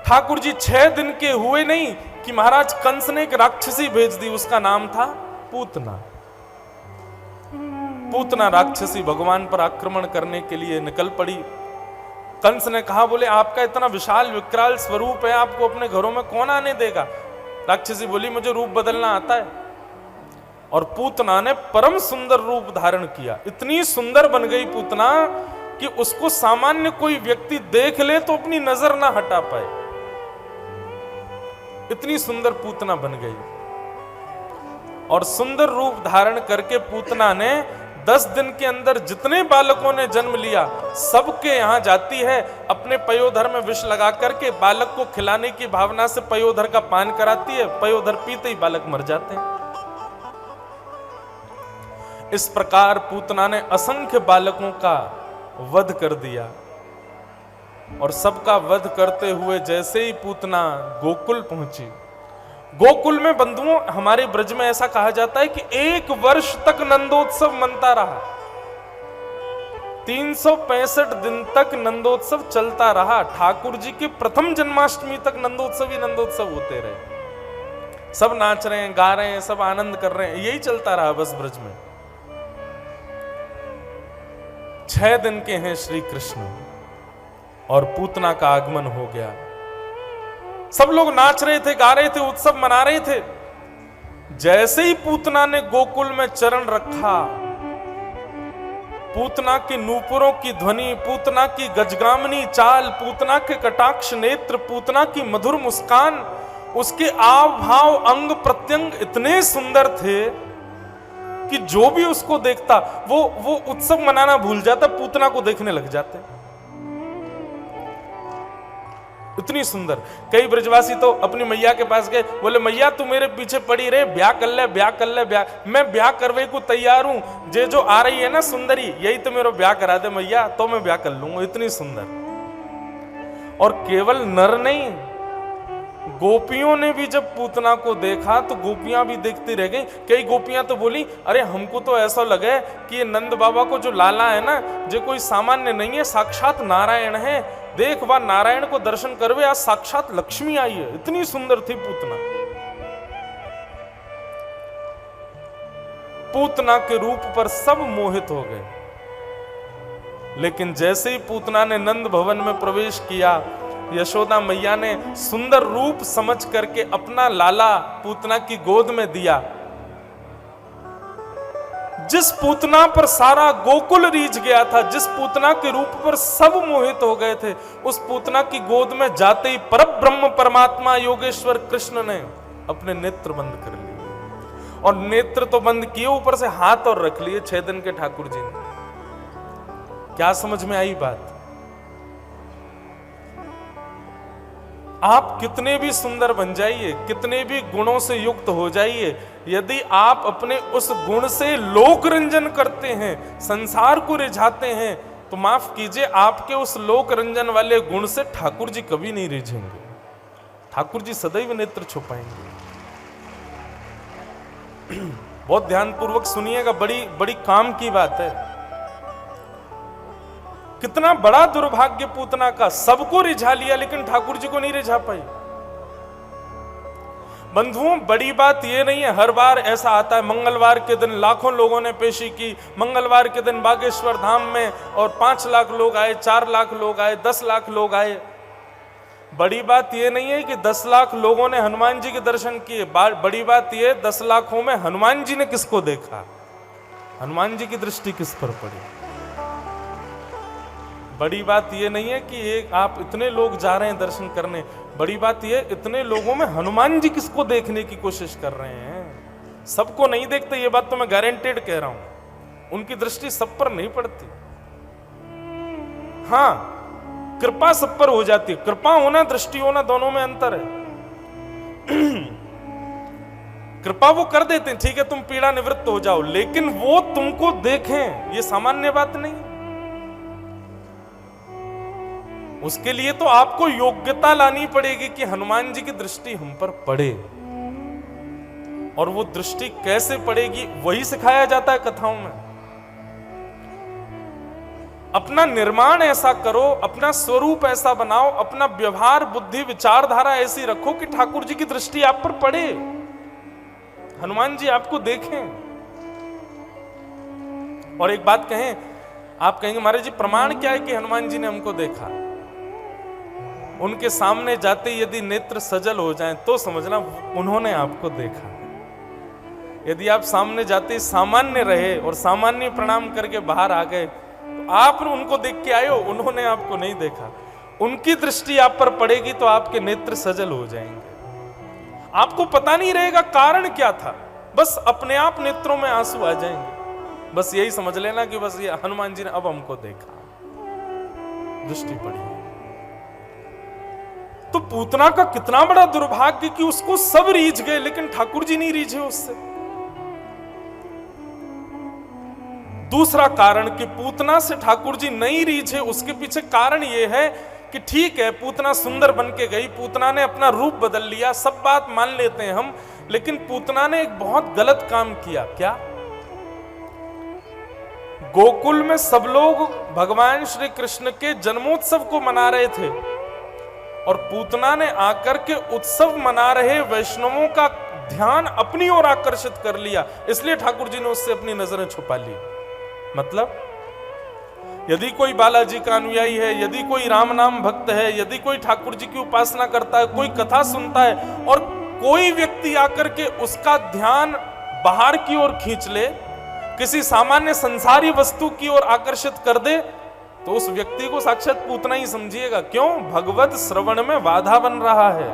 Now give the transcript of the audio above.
ठाकुर जी 6 दिन के हुए नहीं कि महाराज कंस ने एक राक्षसी भेज दी, उसका नाम था पूतना। पूतना राक्षसी भगवान पर आक्रमण करने के लिए निकल पड़ी। कंस ने कहा, बोले आपका इतना विशाल विकराल स्वरूप है, आपको अपने घरों में कौन आने देगा? राक्षसी बोली, मुझे रूप बदलना आता है। और पूतना ने परम सुंदर रूप धारण किया। इतनी सुंदर बन गई पूतना कि उसको सामान्य कोई व्यक्ति देख ले तो अपनी नजर ना हटा पाए, इतनी सुंदर पूतना बन गई। और सुंदर रूप धारण करके पूतना ने 10 दिन के अंदर जितने बालकों ने जन्म लिया सबके यहां जाती है, अपने पयोधर में विष लगा करके बालक को खिलाने की भावना से पयोधर का पान कराती है। पयोधर पीते ही बालक मर जाते हैं। इस प्रकार पूतना ने असंख्य बालकों का वध कर दिया। और सबका वध करते हुए जैसे ही पूतना गोकुल पहुंची, गोकुल में बंधुओं हमारे ब्रज में ऐसा कहा जाता है कि 1 वर्ष तक नंदोत्सव मनता रहा। 365 दिन तक नंदोत्सव चलता रहा। ठाकुर जी के प्रथम जन्माष्टमी तक नंदोत्सव ही नंदोत्सव होते रहे। सब नाच रहे हैं, गा रहे हैं, सब आनंद कर रहे हैं, यही चलता रहा बस ब्रज में। 6 दिन के हैं श्री कृष्ण और पूतना का आगमन हो गया। सब लोग नाच रहे थे, गा रहे थे, उत्सव मना रहे थे। जैसे ही पूतना ने गोकुल में चरण रखा, पूतना के नूपुरों की ध्वनि, पूतना की गजगामिनी चाल, पूतना के कटाक्ष नेत्र, पूतना की मधुर मुस्कान, उसके आव भाव अंग प्रत्यंग इतने सुंदर थे कि जो भी उसको देखता वो उत्सव मनाना भूल जाता, पूतना को देखने लग जाते। इतनी सुंदर। कई ब्रजवासी तो अपनी मैया के पास गए, बोले मैया तू मेरे पीछे पड़ी रहे, ब्याह कर ले, ब्याह कर ले, ब्याह। मैं ब्याह करवे को तैयार हूं, जो आ रही है ना सुंदरी, यही तो मेरा ब्याह करा दे मैया, तो मैं ब्याह कर लूंगा। इतनी सुंदर। और केवल नर नहीं, गोपियों ने भी जब पूतना को देखा तो गोपियां भी देखती रह गई। कई गोपियां तो बोली, अरे हमको तो ऐसा लगे कि ये नंद बाबा को जो लाला है ना, जो कोई सामान्य नहीं है, साक्षात नारायण है। देख वह नारायण को दर्शन करवे, आज साक्षात लक्ष्मी आई है। इतनी सुंदर थी पूतना। पूतना के रूप पर सब मोहित हो गए। लेकिन जैसे ही पूतना ने नंद भवन में प्रवेश किया, यशोदा मैया ने सुंदर रूप समझ करके अपना लाला पूतना की गोद में दिया। जिस पूतना पर सारा गोकुल रीझ गया था, जिस पूतना के रूप पर सब मोहित हो गए थे, उस पूतना की गोद में जाते ही परब्रह्म परमात्मा योगेश्वर कृष्ण ने अपने नेत्र बंद कर लिए। और नेत्र तो बंद किए, ऊपर से हाथ और रख लिए 6 दिन के ठाकुर जी ने। क्या समझ में आई बात? आप कितने भी सुंदर बन जाइए, कितने भी गुणों से युक्त हो जाइए, यदि आप अपने उस गुण से लोक रंजन करते हैं, संसार को रिझाते हैं, तो माफ कीजिए, आपके उस लोक रंजन वाले गुण से ठाकुर जी कभी नहीं रिझेंगे। ठाकुर जी सदैव नेत्र छुपाएंगे। बहुत ध्यानपूर्वक सुनिएगा, बड़ी बड़ी काम की बात है। कितना बड़ा दुर्भाग्य पूतना का, सबको रिझा लिया लेकिन ठाकुर जी को नहीं रिझा पाई। बंधुओं, बड़ी बात यह नहीं है, हर बार ऐसा आता है। मंगलवार के दिन लाखों लोगों ने पेशी की, मंगलवार के दिन बागेश्वर धाम में, और 5 लाख लोग आए, 4 लाख लोग आए, 10 लाख लोग आए। बड़ी बात यह नहीं है कि 10 लाख लोगों ने हनुमान जी के दर्शन किए। बड़ी बात यह, 10 लाखों में हनुमान जी ने किसको देखा, हनुमान जी की दृष्टि किस पर पड़ी। बड़ी बात यह नहीं है कि एक आप इतने लोग जा रहे हैं दर्शन करने, बड़ी बात यह इतने लोगों में हनुमान जी किसको देखने की कोशिश कर रहे हैं। सबको नहीं देखते, ये बात तो मैं गारंटेड कह रहा हूं। उनकी दृष्टि सब पर नहीं पड़ती। हां, कृपा सब पर हो जाती है। कृपा होना, दृष्टि होना, दोनों में अंतर है। कृपा वो कर देते हैं, ठीक है तुम पीड़ा निवृत्त हो जाओ, लेकिन वो तुमको देखें ये सामान्य बात नहीं। उसके लिए तो आपको योग्यता लानी पड़ेगी कि हनुमान जी की दृष्टि हम पर पड़े। और वो दृष्टि कैसे पड़ेगी वही सिखाया जाता है कथाओं में। अपना निर्माण ऐसा करो, अपना स्वरूप ऐसा बनाओ, अपना व्यवहार बुद्धि विचारधारा ऐसी रखो कि ठाकुर जी की दृष्टि आप पर पड़े, हनुमान जी आपको देखें। और एक बात कहें, आप कहेंगे महाराज जी प्रमाण क्या है कि हनुमान जी ने हमको देखा? उनके सामने जाते यदि नेत्र सजल हो जाएं तो समझना उन्होंने आपको देखा। यदि आप सामने जाते सामान्य रहे और सामान्य प्रणाम करके बाहर आ गए तो आप उनको देख के आए हो, उन्होंने आपको नहीं देखा। उनकी दृष्टि आप पर पड़ेगी तो आपके नेत्र सजल हो जाएंगे। आपको पता नहीं रहेगा कारण क्या था, बस अपने आप नेत्रों में आंसू आ जाएंगे। बस यही समझ लेना कि बस ये हनुमान जी ने अब हमको देखा, दृष्टि पड़ी। तो पूतना का कितना बड़ा दुर्भाग्य कि उसको सब रीझ गए लेकिन ठाकुर जी नहीं रीझे उससे। दूसरा कारण कि पूतना से ठाकुर जी नहीं रीझे, उसके पीछे कारण यह है कि ठीक है पूतना सुंदर बन के गई, पूतना ने अपना रूप बदल लिया, सब बात मान लेते हैं हम, लेकिन पूतना ने एक बहुत गलत काम किया। क्या? गोकुल में सब लोग भगवान श्री कृष्ण के जन्मोत्सव को मना रहे थे और पूतना ने आकर के उत्सव मना रहे वैष्णवों का ध्यान अपनी ओर आकर्षित कर लिया, इसलिए ठाकुर जी ने उससे अपनी नजरें छुपा ली। मतलब यदि कोई बालाजी का अनुयायी है, यदि कोई राम नाम भक्त है, यदि कोई ठाकुर जी की उपासना करता है, कोई कथा सुनता है और कोई व्यक्ति आकर के उसका ध्यान बाहर की ओर खींच ले, किसी सामान्य संसारी वस्तु की ओर आकर्षित कर दे, तो उस व्यक्ति को साक्षात पूतना ही समझिएगा। क्यों? भगवत श्रवण में बाधा बन रहा है।